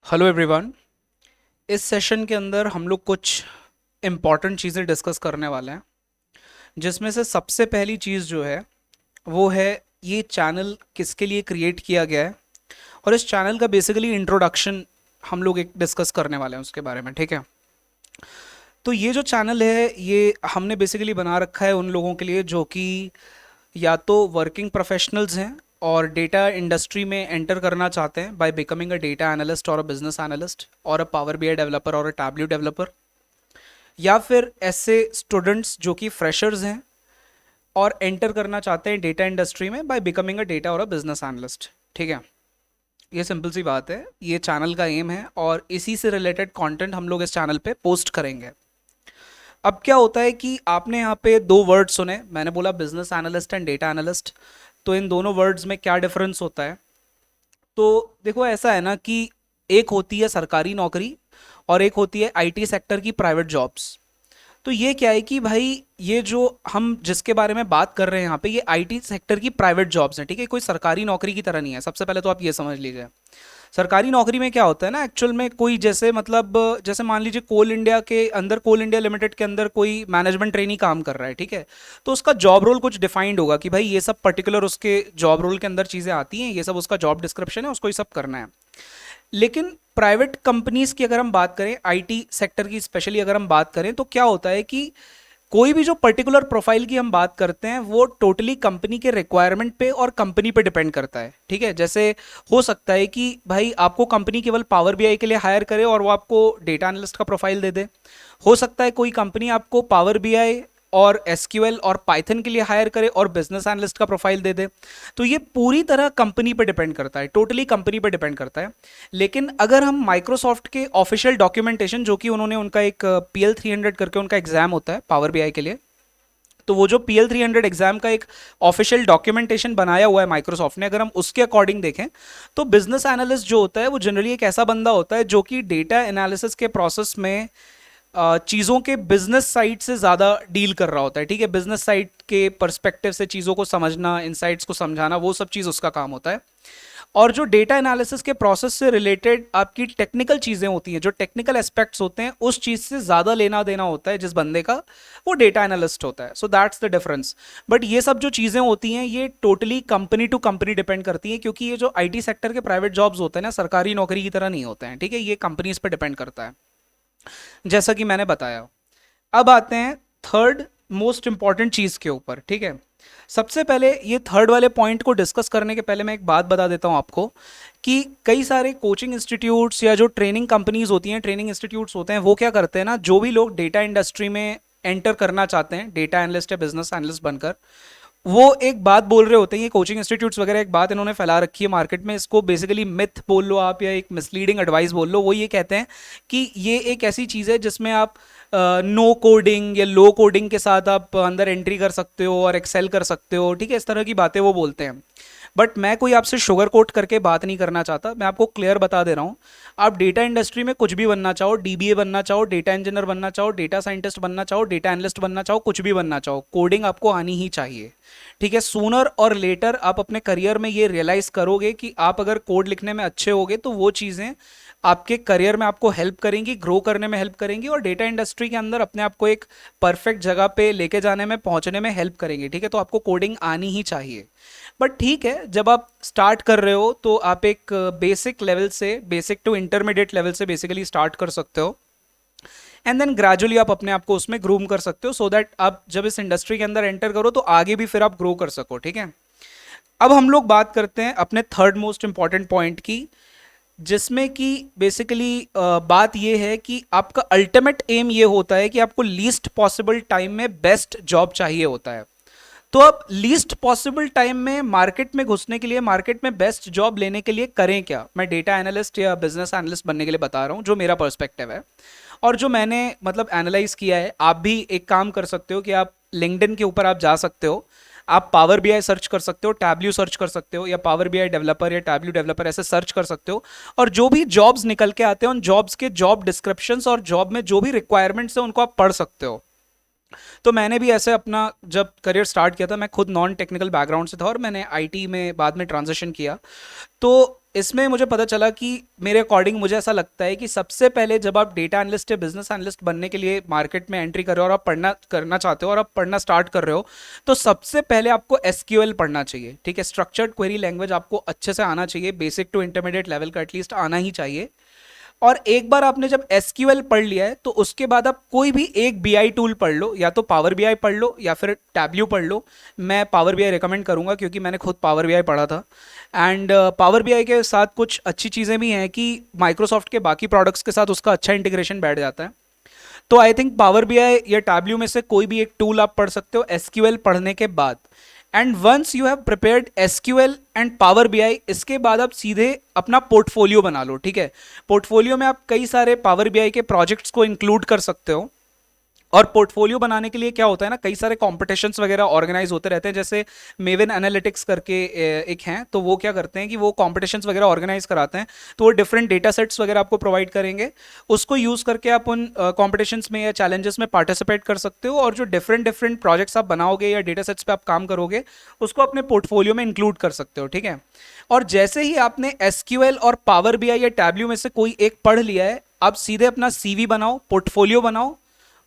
Hello everyone. इस session के अंदर हम लोग कुछ इम्पॉर्टेंट चीज़ें डिस्कस करने वाले हैं, जिसमें से सबसे पहली चीज़ जो है वो है ये चैनल किसके लिए क्रिएट किया गया है, और इस चैनल का बेसिकली इंट्रोडक्शन हम लोग एक डिस्कस करने वाले हैं उसके बारे में। ठीक है, तो ये जो चैनल है ये हमने बेसिकली बना रखा है उन लोगों के लिए जो कि या तो वर्किंग प्रोफेशनल्स हैं और डेटा इंडस्ट्री में एंटर करना चाहते हैं by becoming a data analyst और अ बिजनेस एनालिस्ट और अ पावर बीआई डेवलपर और अ टैबल्यू डेवलपर, या फिर ऐसे स्टूडेंट्स जो कि फ्रेशर्स हैं और एंटर करना चाहते हैं डेटा इंडस्ट्री में बाय बिकमिंग अ डेटा और अ बिजनेस एनालिस्ट। ठीक है, ये सिंपल सी बात है, ये चैनल का एम है और इसी से रिलेटेड कंटेंट हम लोग इस चैनल पे पोस्ट करेंगे। अब क्या होता है कि आपने यहाँ पे दो वर्ड सुने, मैंने बोला business analyst and data analyst. तो इन दोनों वर्ड्स में क्या डिफरेंस होता है? तो देखो, ऐसा है ना कि एक होती है सरकारी नौकरी और एक होती है आईटी सेक्टर की प्राइवेट जॉब्स। तो ये क्या है कि भाई ये जो हम जिसके बारे में बात कर रहे हैं यहाँ पे, ये आईटी सेक्टर की प्राइवेट जॉब्स हैं। ठीक है, कोई सरकारी नौकरी की तरह नहीं है। सबसे पहले तो आप ये समझ लीजिए, सरकारी नौकरी में क्या होता है ना, एक्चुअल में कोई जैसे मतलब जैसे मान लीजिए कोल इंडिया के अंदर, कोल इंडिया लिमिटेड के अंदर कोई मैनेजमेंट ट्रेनी काम कर रहा है। ठीक है, तो उसका जॉब रोल कुछ डिफाइंड होगा कि भाई ये सब पर्टिकुलर उसके जॉब रोल के अंदर चीज़ें आती हैं, ये सब उसका जॉब डिस्क्रिप्शन है, उसको ये सब करना है। लेकिन प्राइवेट कंपनीज की अगर हम बात करें, आईटी सेक्टर की स्पेशली अगर हम बात करें, तो क्या होता है कि कोई भी जो पर्टिकुलर प्रोफाइल की हम बात करते हैं वो टोटली कंपनी के रिक्वायरमेंट पे और कंपनी पे डिपेंड करता है। ठीक है, जैसे हो सकता है कि भाई आपको कंपनी केवल पावर बीआई के लिए हायर करे और वो आपको डेटा एनालिस्ट का प्रोफाइल दे दे। हो सकता है कोई कंपनी आपको पावर बीआई और एसक्यूएल और पाइथन के लिए हायर करे और बिजनेस एनालिस्ट का प्रोफाइल दे दे। तो ये पूरी तरह कंपनी पे डिपेंड करता है, टोटली कंपनी पे डिपेंड करता है। लेकिन अगर हम माइक्रोसॉफ्ट के ऑफिशियल डॉक्यूमेंटेशन, जो कि उन्होंने उनका एक PL300 करके उनका एग्जाम होता है पावर बीआई के लिए, तो वो जो PL300 एग्जाम का एक ऑफिशियल डॉक्यूमेंटेशन बनाया हुआ है माइक्रोसॉफ्ट ने, अगर हम उसके अकॉर्डिंग देखें, तो बिजनेस एनालिस्ट जो होता है वो जनरली एक ऐसा बंदा होता है जो कि डेटा एनालिसिस के प्रोसेस में चीज़ों के बिजनेस साइड से ज़्यादा डील कर रहा होता है। ठीक है, बिजनेस साइड के पर्सपेक्टिव से चीज़ों को समझना, इनसाइट्स को समझाना, वो सब चीज़ उसका काम होता है। और जो डेटा एनालिसिस के प्रोसेस से रिलेटेड आपकी टेक्निकल चीज़ें होती हैं, जो टेक्निकल एस्पेक्ट्स होते हैं, उस चीज़ से ज़्यादा लेना देना होता है जिस बंदे का, वो डेटा एनालिस्ट होता है। So that's the difference. But ये सब जो चीज़ें होती हैं ये totally company to company depend करती हैं, क्योंकि ये जो आईटी सेक्टर के प्राइवेट जॉब्स होते हैं ना, सरकारी नौकरी की तरह नहीं होते हैं। ठीक है, ये कंपनीज पर डिपेंड करता है, जैसा कि मैंने बताया। अब आते हैं थर्ड मोस्ट इंपॉर्टेंट चीज के ऊपर। ठीक है, सबसे पहले ये थर्ड वाले पॉइंट को डिस्कस करने के पहले मैं एक बात बता देता हूं आपको कि कई सारे कोचिंग इंस्टीट्यूट्स या जो ट्रेनिंग कंपनीज होती हैं, ट्रेनिंग इंस्टीट्यूट्स होते हैं, वो क्या करते हैं ना, जो भी लोग डेटा इंडस्ट्री में एंटर करना चाहते हैं डेटा एनालिस्ट या बिजनेस एनालिस्ट बनकर, वो एक बात बोल रहे होते हैं। ये कोचिंग इंस्टीट्यूट्स वगैरह एक बात इन्होंने फैला रखी है मार्केट में, इसको बेसिकली मिथ बोल लो आप या एक मिसलीडिंग एडवाइस बोल लो। वो ये कहते हैं कि ये एक ऐसी चीज़ है जिसमें आप नो कोडिंग या लो कोडिंग के साथ आप अंदर एंट्री कर सकते हो और एक्सेल कर सकते हो। ठीक है, इस तरह की बातें वो बोलते हैं। बट मैं कोई आपसे शुगर कोट करके बात नहीं करना चाहता, मैं आपको क्लियर बता दे रहा हूँ। आप डेटा इंडस्ट्री में कुछ भी बनना चाहो, डीबीए बनना चाहो, डेटा इंजीनियर बनना चाहो, डेटा साइंटिस्ट बनना चाहो, डेटा एनालिस्ट बनना चाहो, कुछ भी बनना चाहो, कोडिंग आपको आनी ही चाहिए। ठीक है, सूनर और लेटर आप अपने करियर में ये रियलाइज करोगे कि आप अगर कोड लिखने में अच्छे होगे तो वो चीज़ें आपके करियर में आपको हेल्प करेंगी, ग्रो करने में हेल्प करेंगी और डेटा इंडस्ट्री के अंदर अपने आप को एक परफेक्ट जगह पे लेके जाने में, पहुंचने में हेल्प करेंगी। ठीक है, तो आपको कोडिंग आनी ही चाहिए। बट ठीक है, जब आप स्टार्ट कर रहे हो तो आप एक बेसिक लेवल से, बेसिक टू इंटरमीडिएट लेवल से बेसिकली स्टार्ट कर सकते हो, एंड देन ग्रेजुअली आप अपने आप को उसमें ग्रूम कर सकते हो, सो दैट आप जब इस इंडस्ट्री के अंदर एंटर करो तो आगे भी फिर आप ग्रो कर सको। ठीक है, अब हम लोग बात करते हैं अपने थर्ड मोस्ट इंपॉर्टेंट पॉइंट की, जिसमें कि बेसिकली बात ये है कि आपका अल्टीमेट एम ये होता है कि आपको लीस्ट पॉसिबल टाइम में बेस्ट जॉब चाहिए होता है। तो अब लीस्ट पॉसिबल टाइम में मार्केट में घुसने के लिए, मार्केट में बेस्ट जॉब लेने के लिए करें क्या? मैं डेटा एनालिस्ट या बिजनेस एनालिस्ट बनने के लिए बता रहा हूँ, जो मेरा पर्सपेक्टिव है और जो मैंने मतलब एनालाइज किया है। आप भी एक काम कर सकते हो कि आप लिंक्डइन के ऊपर आप जा सकते हो, आप पावर बीआई सर्च कर सकते हो, टैबल्यू सर्च कर सकते हो, या पावर बीआई डेवलपर या टैबल्यू डेवलपर ऐसे सर्च कर सकते हो, और जो भी जॉब्स निकल के आते हैं उन जॉब्स के जॉब डिस्क्रिप्शंस और जॉब में जो भी रिक्वायरमेंट्स हैं उनको आप पढ़ सकते हो। तो मैंने भी ऐसे अपना जब करियर स्टार्ट किया था, मैं खुद नॉन टेक्निकल बैकग्राउंड से था और मैंने आईटी में बाद में ट्रांजिशन किया। तो इसमें मुझे पता चला कि मेरे अकॉर्डिंग मुझे ऐसा लगता है कि सबसे पहले जब आप डेटा एनालिस्ट या बिजनेस एनालिस्ट बनने के लिए मार्केट में एंट्री कर रहे हो और आप पढ़ना करना चाहते हो और आप पढ़ना स्टार्ट कर रहे हो, तो सबसे पहले आपको एसक्यूएल पढ़ना चाहिए, ठीक है। स्ट्रक्चर्ड क्वेरी लैंग्वेज आपको अच्छे से आना चाहिए, बेसिक टू इंटरमीडिएट लेवल का एटलीस्ट आना ही चाहिए। और एक बार आपने जब एसक्यूएल पढ़ लिया है तो उसके बाद आप कोई भी एक बीआई टूल पढ़ लो, या तो पावर बीआई पढ़ लो या फिर टैब्ल्यू पढ़ लो। मैं पावर बीआई रिकमेंड करूंगा क्योंकि मैंने खुद पावर बीआई पढ़ा था। एंड पावर बीआई के साथ कुछ अच्छी चीज़ें भी हैं कि माइक्रोसॉफ्ट के बाकी प्रोडक्ट्स के साथ उसका अच्छा इंटीग्रेशन बैठ जाता है। तो आई थिंक पावर बीआई या टैब्ल्यू में से कोई भी एक टूल आप पढ़ सकते हो एसक्यूएल पढ़ने के बाद। And once you have prepared SQL and power BI, इसके बाद आप सीधे अपना पोर्टफोलियो बना लो, ठीक है। पोर्टफोलियो में आप कई सारे पावर बीआई के प्रोजेक्ट्स को इंक्लूड कर सकते हो। और पोर्टफोलियो बनाने के लिए क्या होता है ना, कई सारे कॉम्पिटिशन्स वगैरह ऑर्गेनाइज होते रहते हैं, जैसे मेवन एनालिटिक्स करके एक हैं, तो वो क्या करते हैं कि वो कॉम्पिटिशन्स वगैरह ऑर्गेनाइज कराते हैं। तो वो डिफरेंट डेटा सेट्स वगैरह आपको प्रोवाइड करेंगे, उसको यूज़ करके आप उन कॉम्पिटिशन्स में या चैलेंजेस में पार्टिसिपेट कर सकते हो। और जो डिफरेंट डिफरेंट प्रोजेक्ट्स आप बनाओगे या डेटा सेट्स पे आप काम करोगे, उसको अपने पोर्टफोलियो में इंक्लूड कर सकते हो, ठीक है। और जैसे ही आपने एसक्यूएल और पावर बीआई या टैब्ल्यू में से कोई एक पढ़ लिया है, आप सीधे अपना सीवी बनाओ, पोर्टफोलियो बनाओ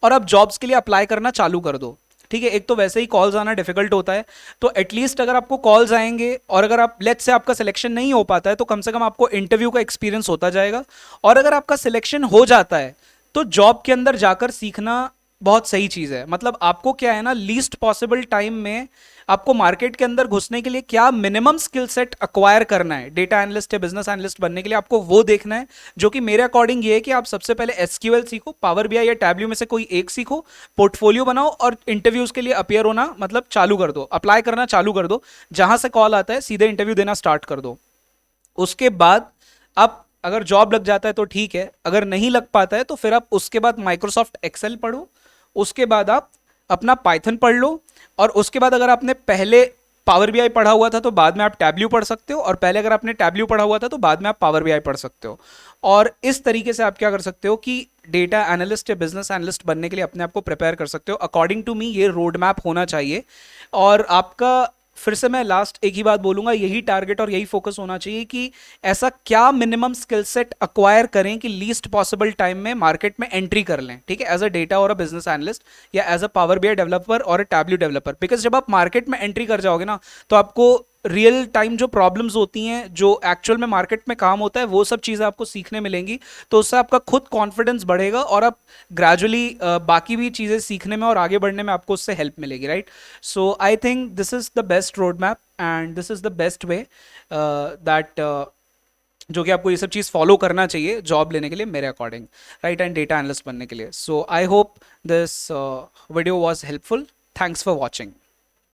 और आप जॉब्स के लिए अप्लाई करना चालू कर दो, ठीक है। एक तो वैसे ही कॉल्स आना डिफिकल्ट होता है, तो एटलीस्ट अगर आपको कॉल्स आएंगे और अगर आप लेट्स से आपका सिलेक्शन नहीं हो पाता है, तो कम से कम आपको इंटरव्यू का एक्सपीरियंस होता जाएगा। और अगर आपका सिलेक्शन हो जाता है तो जॉब के अंदर जाकर सीखना बहुत सही चीज़ है। मतलब आपको क्या है ना, लीस्ट पॉसिबल टाइम में आपको मार्केट के अंदर घुसने के लिए क्या मिनिमम स्किल सेट अक्वायर करना है डेटा एनालिस्ट या बिजनेस एनालिस्ट बनने के लिए, आपको वो देखना है। जो कि मेरे अकॉर्डिंग ये है कि आप सबसे पहले एसक्यूएल सीखो, पावर बीआई या टैब्ल्यू में से कोई एक सीखो, पोर्टफोलियो बनाओ और इंटरव्यूज के लिए अपियर होना मतलब चालू कर दो, अप्लाई करना चालू कर दो। जहां से कॉल आता है सीधे इंटरव्यू देना स्टार्ट कर दो। उसके बाद आप अगर जॉब लग जाता है तो ठीक है, अगर नहीं लग पाता है तो फिर आप उसके बाद माइक्रोसॉफ्ट एक्सेल पढ़ो, उसके बाद आप अपना पाइथन पढ़ लो। और उसके बाद अगर आपने पहले पावर बीआई पढ़ा हुआ था तो बाद में आप टैब्ल्यू पढ़ सकते हो, और पहले अगर आपने टैब्ल्यू पढ़ा हुआ था तो बाद में आप पावर बीआई पढ़ सकते हो। और इस तरीके से आप क्या कर सकते हो कि डेटा एनालिस्ट या बिजनेस एनालिस्ट बनने के लिए अपने आप को प्रिपेयर कर सकते हो। अकॉर्डिंग टू मी ये रोड मैप होना चाहिए। और आपका, फिर से मैं लास्ट एक ही बात बोलूंगा, यही टारगेट और यही फोकस होना चाहिए कि ऐसा क्या मिनिमम स्किल सेट अक्वायर करें कि लीस्ट पॉसिबल टाइम में मार्केट में एंट्री कर लें, ठीक है, एज अ डेटा और अ बिजनेस एनालिस्ट या as a power BI developer और अ टैब्ल्यू डेवलपर। बिकॉज जब आप मार्केट में एंट्री कर जाओगे ना, तो आपको रियल टाइम जो प्रॉब्लम्स होती हैं, जो एक्चुअल में मार्केट में काम होता है, वो सब चीज़ें आपको सीखने मिलेंगी। तो उससे आपका खुद कॉन्फिडेंस बढ़ेगा और आप ग्रेजुअली बाकी भी चीज़ें सीखने में और आगे बढ़ने में आपको उससे हेल्प मिलेगी, right. So I think this is the best road map and this is the best way that जो कि आपको ये सब चीज़ फॉलो करना चाहिए जॉब लेने के लिए मेरे according, right, and data analyst बनने के लिए। So I hope this video was helpful. Thanks for watching.